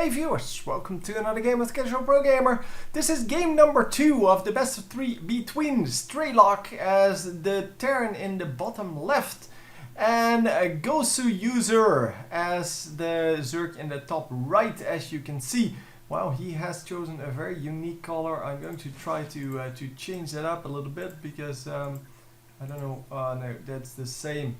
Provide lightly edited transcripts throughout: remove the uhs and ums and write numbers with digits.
Hey viewers, welcome to another game with Casual Pro Gamer. This is game number 2 of the best of 3 between Strelock as the Terran in the bottom left and GosWser as the Zerg in the top right, as you can see. Wow, he has chosen a very unique color. I'm going to try to change that up a little bit because I don't know, no, that's the same.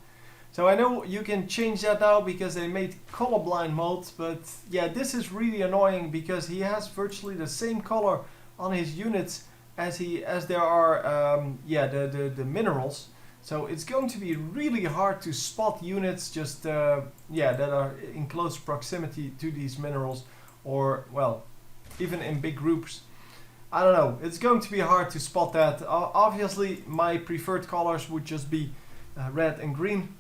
So I know you can change that now because they made colorblind modes, but yeah, this is really annoying because he has virtually the same color on his units as there are the minerals. So it's going to be really hard to spot units just that are in close proximity to these minerals, or well, even in big groups. I don't know, it's going to be hard to spot that. Obviously my preferred colors would just be red and green.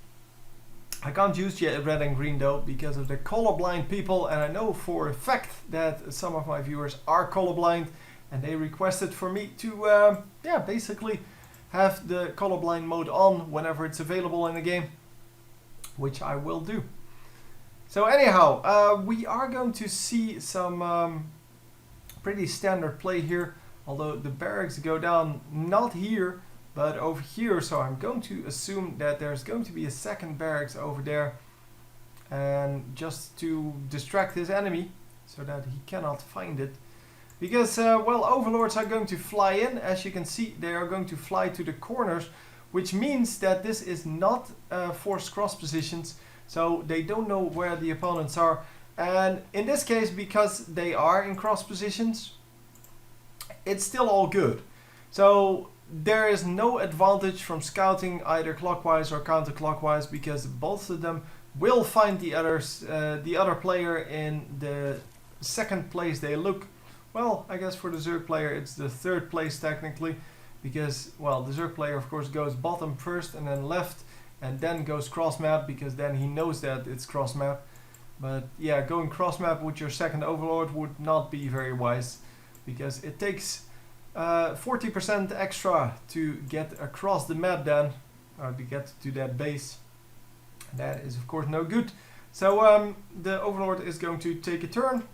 I can't use yet red and green though because of the colorblind people, and I know for a fact that some of my viewers are colorblind and they requested for me to basically have the colorblind mode on whenever it's available in the game, which I will do. So anyhow, we are going to see some pretty standard play here, although the barracks go down not here but over here, so I'm going to assume that there's going to be a second barracks over there, and just to distract his enemy so that he cannot find it, because well, overlords are going to fly in. As you can see, they are going to fly to the corners, which means that this is not forced cross positions, so they don't know where the opponents are. And in this case, because they are in cross positions, it's still all good. So there is no advantage from scouting either clockwise or counterclockwise, because both of them will find the other player in the second place they look. Well, I guess for the Zerg player it's the third place technically, because well, the Zerg player of course goes bottom first and then left and then goes cross map, because then he knows that it's cross map. But yeah, going cross map with your second overlord would not be very wise, because it takes 40% extra to get across the map then, to get to that base. That is of course no good. So the overlord is going to take a turn,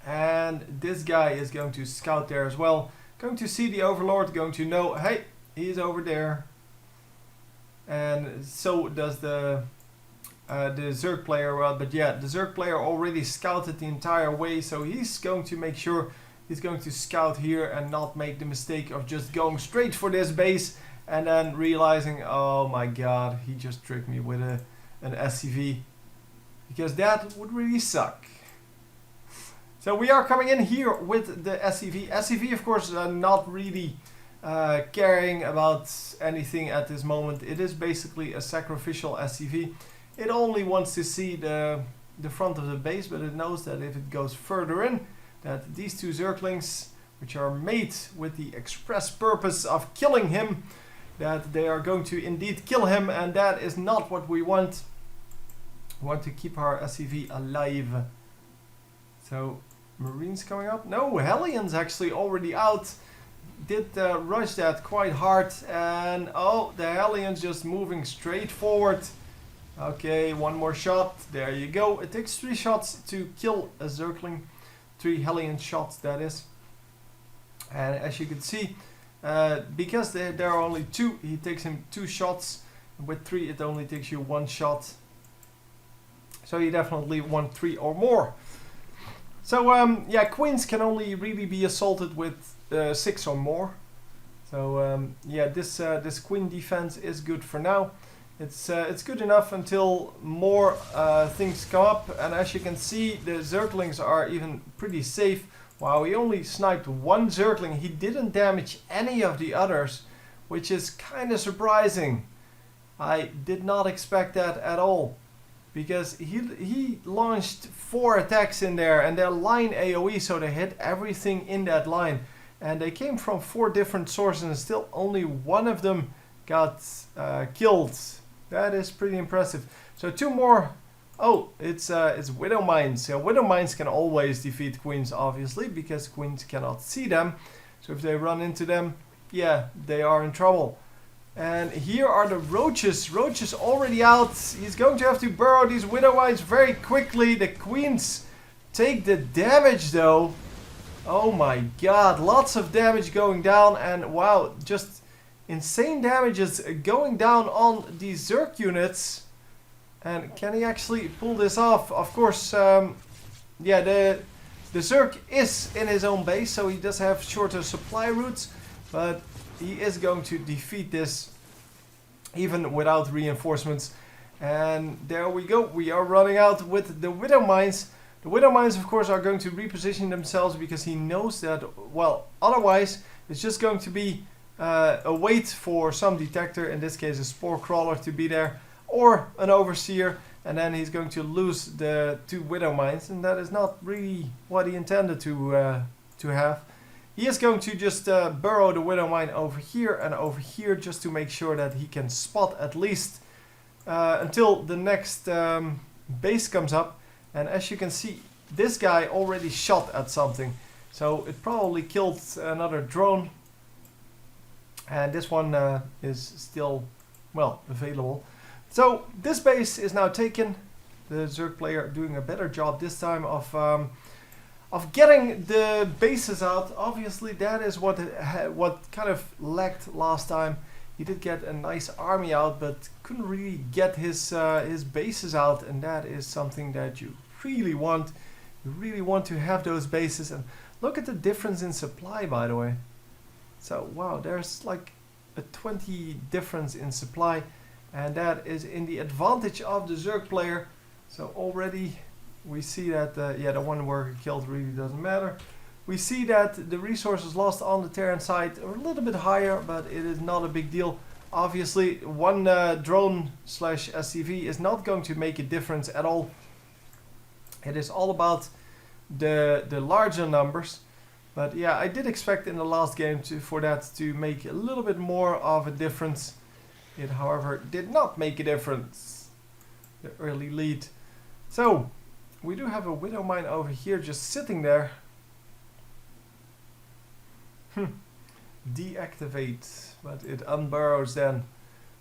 and this guy is going to scout there as well, going to see the overlord, going to know, hey, he's over there. And so does the Zerg player. Well, but yeah, the Zerg player already scouted the entire way, so he's going to make sure he's going to scout here and not make the mistake of just going straight for this base and then realizing, oh my god, he just tricked me with an SCV, because that would really suck. So we are coming in here with the SCV. SCV of course not really caring about anything at this moment. It is basically a sacrificial SCV. It only wants to see the front of the base, but it knows that if it goes further in, that these two Zerglings, which are made with the express purpose of killing him, that they are going to indeed kill him, and that is not what we want. We want to keep our SCV alive. So, Marines coming up? No, Hellions actually already out. Did rush that quite hard, and oh, the Hellions just moving straight forward. Okay, one more shot. There you go. It takes 3 shots to kill a Zergling. 3 Hellion shots, that is. And as you can see, because there are only 2, he takes him 2 shots. With 3 it only takes you 1 shot. So you definitely want 3 or more. So yeah, Queens can only really be assaulted with 6 or more. So yeah, this Queen defense is good for now. It's good enough until more things come up, and as you can see, the Zerglings are even pretty safe. Wow, he only sniped 1 Zergling. He didn't damage any of the others, which is kind of surprising. I did not expect that at all, because he launched 4 attacks in there, and they're line AoE, so they hit everything in that line, and they came from 4 different sources, and still only 1 of them got killed. That is pretty impressive. So 2 more. Oh, it's Widow Mines. Yeah, Widow Mines can always defeat Queens, obviously, because Queens cannot see them. So if they run into them, yeah, they are in trouble. And here are the Roaches. Roaches already out. He's going to have to burrow these Widow Mines very quickly. The Queens take the damage though. Oh my god, lots of damage going down, and wow, just insane damages going down on these Zerg units. And can he actually pull this off? Of course, yeah, the Zerg is in his own base, so he does have shorter supply routes, but he is going to defeat this even without reinforcements. And there we go, we are running out with the Widow Mines. The Widow Mines, of course, are going to reposition themselves because he knows that, well, otherwise it's just going to be a wait for some detector, in this case a Spore Crawler, to be there, or an Overseer, and then he's going to lose the 2 Widow Mines, and that is not really what he intended to have. He is going to just burrow the Widow Mine over here and over here, just to make sure that he can spot at least until the next base comes up. And as you can see, this guy already shot at something, so it probably killed another drone, and this one is still, well, available. So this base is now taken. The Zerg player doing a better job this time of getting the bases out. Obviously that is what kind of lacked last time. He did get a nice army out, but couldn't really get his bases out, and that is something that you really want. You really want to have those bases. And look at the difference in supply, by the way. So wow, there's like a 20 difference in supply, and that is in the advantage of the Zerg player. So already we see that yeah, the one worker killed really doesn't matter. We see that the resources lost on the Terran side are a little bit higher, but it is not a big deal. Obviously, one drone / SCV is not going to make a difference at all. It is all about the larger numbers. But yeah, I did expect in the last game for that to make a little bit more of a difference. It, however, did not make a difference. The early lead. So, we do have a Widow Mine over here just sitting there. Deactivate, but it unburrows then.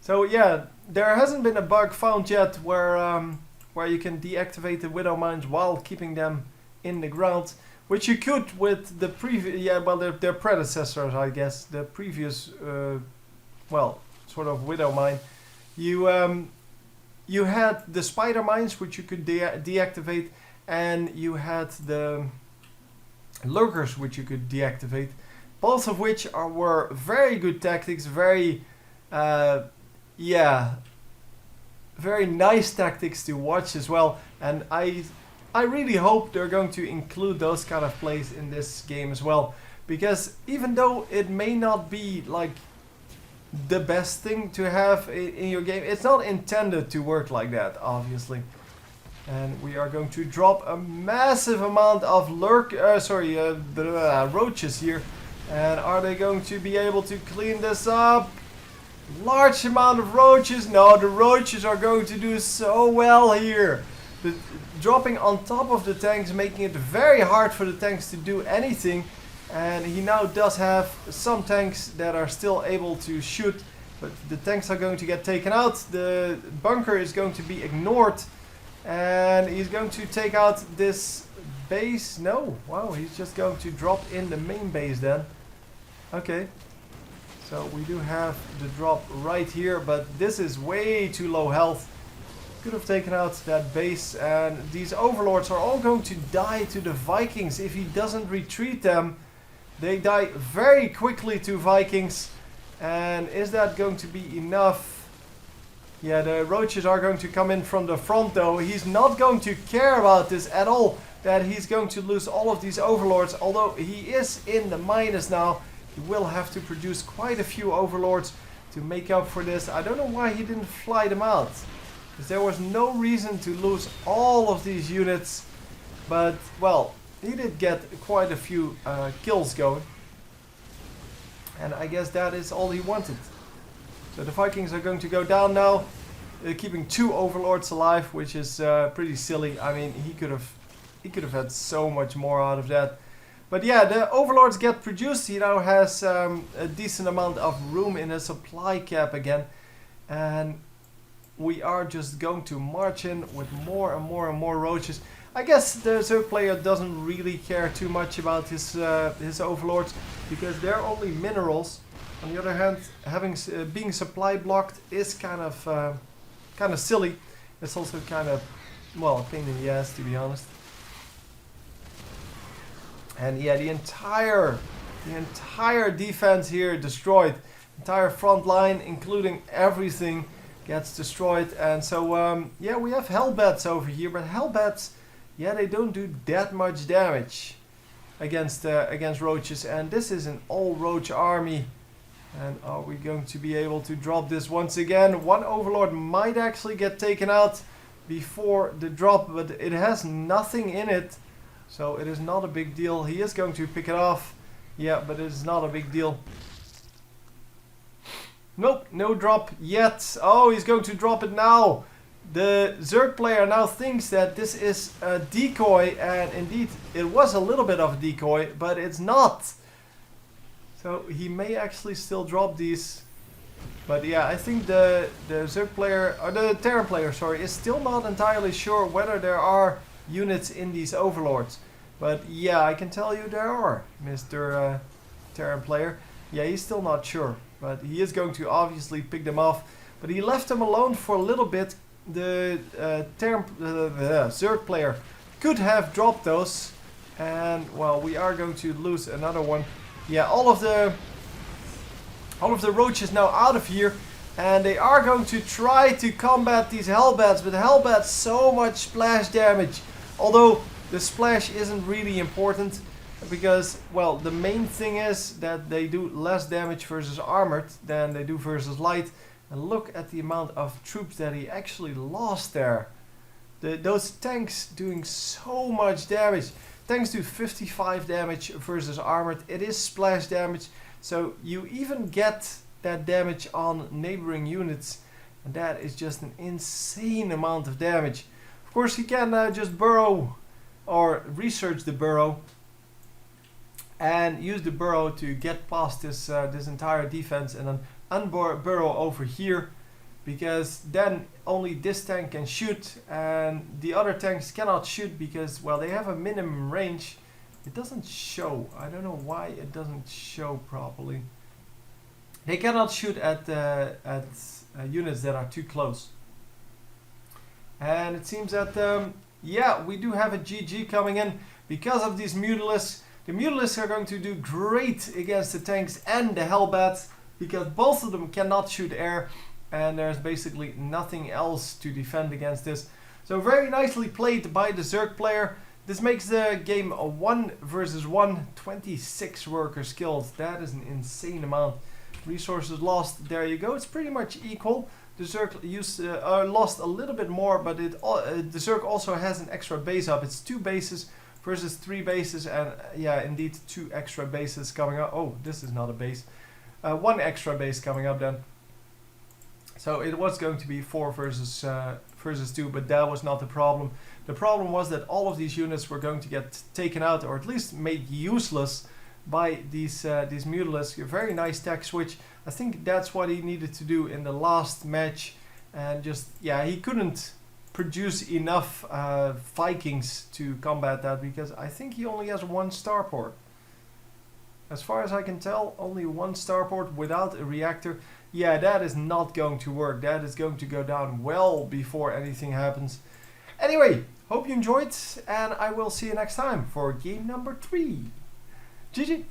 So yeah, there hasn't been a bug found yet where you can deactivate the Widow Mines while keeping them in the ground, which you could with the previous, yeah, well, their predecessors, I guess, the previous, well, sort of Widow Mine. You had the Spider Mines, which you could deactivate, and you had the Lurkers, which you could deactivate. Both of which were very good tactics, very, yeah, very nice tactics to watch as well. And I really hope they're going to include those kind of plays in this game as well. Because even though it may not be like the best thing to have in your game, it's not intended to work like that, obviously. And we are going to drop a massive amount of roaches here. And are they going to be able to clean this up? Large amount of roaches. No, the roaches are going to do so well here. Dropping on top of the tanks, making it very hard for the tanks to do anything. And he now does have some tanks that are still able to shoot, but the tanks are going to get taken out. The bunker is going to be ignored, and he's going to take out this base. No, wow, he's just going to drop in the main base then. Okay, so we do have the drop right here, but this is way too low health. Could have taken out that base, and these overlords are all going to die to the Vikings if he doesn't retreat them. They die very quickly to Vikings, and is that going to be enough? Yeah, the roaches are going to come in from the front though. He's not going to care about this at all, that he's going to lose all of these overlords, although he is in the minus now. He will have to produce quite a few overlords to make up for this. I don't know why he didn't fly them out, because there was no reason to lose all of these units. But, well, he did get quite a few kills going. And I guess that is all he wanted. So the Vikings are going to go down now, keeping 2 overlords alive, which is pretty silly. I mean, he could have had so much more out of that. But yeah, the overlords get produced. He now has a decent amount of room in his supply cap again. And we are just going to march in with more and more and more roaches. I guess the Zerg player doesn't really care too much about his overlords because they're only minerals. On the other hand, having being supply blocked is kind of silly. It's also kind of, well, a pain in the ass, to be honest. And yeah, the entire defense here destroyed. Entire front line, including everything, gets destroyed. And so yeah, we have Hellbats over here, but Hellbats, yeah, they don't do that much damage against roaches. And this is an all roach army. And are we going to be able to drop this once again? One overlord might actually get taken out before the drop, but it has nothing in it, so it is not a big deal. He is going to pick it off, yeah, but it is not a big deal. Nope, no drop yet. Oh, he's going to drop it now. The Zerg player now thinks that this is a decoy, and indeed it was a little bit of a decoy, but it's not. So he may actually still drop these. But yeah, I think the Zerg player, or the Terran player, sorry, is still not entirely sure whether there are units in these overlords. But yeah, I can tell you there are, Mr. Terran player. Yeah, he's still not sure, but he is going to obviously pick them off. But he left them alone for a little bit. The Zerg player could have dropped those, and well, we are going to lose another one. Yeah, all of the roaches now out of here, and they are going to try to combat these Hellbats, but Hellbats so much splash damage. Although the splash isn't really important because, well, the main thing is that they do less damage versus armored than they do versus light. And look at the amount of troops that he actually lost there. Those tanks doing so much damage. Tanks do 55 damage versus armored. It is splash damage, so you even get that damage on neighboring units, and that is just an insane amount of damage. Of course, he can just burrow or research the burrow and use the burrow to get past this entire defense and then unburrow over here, because then only this tank can shoot and the other tanks cannot shoot because, well, they have a minimum range. It doesn't show. I don't know why it doesn't show properly. They cannot shoot at units that are too close. And it seems that yeah, we do have a GG coming in because of these Mutalisks. The Mutalisks are going to do great against the tanks and the Hellbats because both of them cannot shoot air. And there's basically nothing else to defend against this. So very nicely played by the Zerg player. This makes the game a 1 versus 1, 26 workers killed. That is an insane amount. Resources lost, there you go. It's pretty much equal. The Zerg lost a little bit more, but the Zerg also has an extra base up. It's 2 bases versus 3 bases, and yeah, indeed 2 extra bases coming up. Oh, this is not a base. 1 extra base coming up then. So it was going to be 4 versus 2, but that was not the problem. The problem was that all of these units were going to get taken out, or at least made useless by these Mutalisks. A very nice tech switch. I think that's what he needed to do in the last match, and just, yeah, he couldn't produce enough Vikings to combat that because I think he only has 1 starport. As far as I can tell, only 1 starport without a reactor. Yeah, that is not going to work. That is going to go down well before anything happens. Anyway, hope you enjoyed, and I will see you next time for game number 3. GG!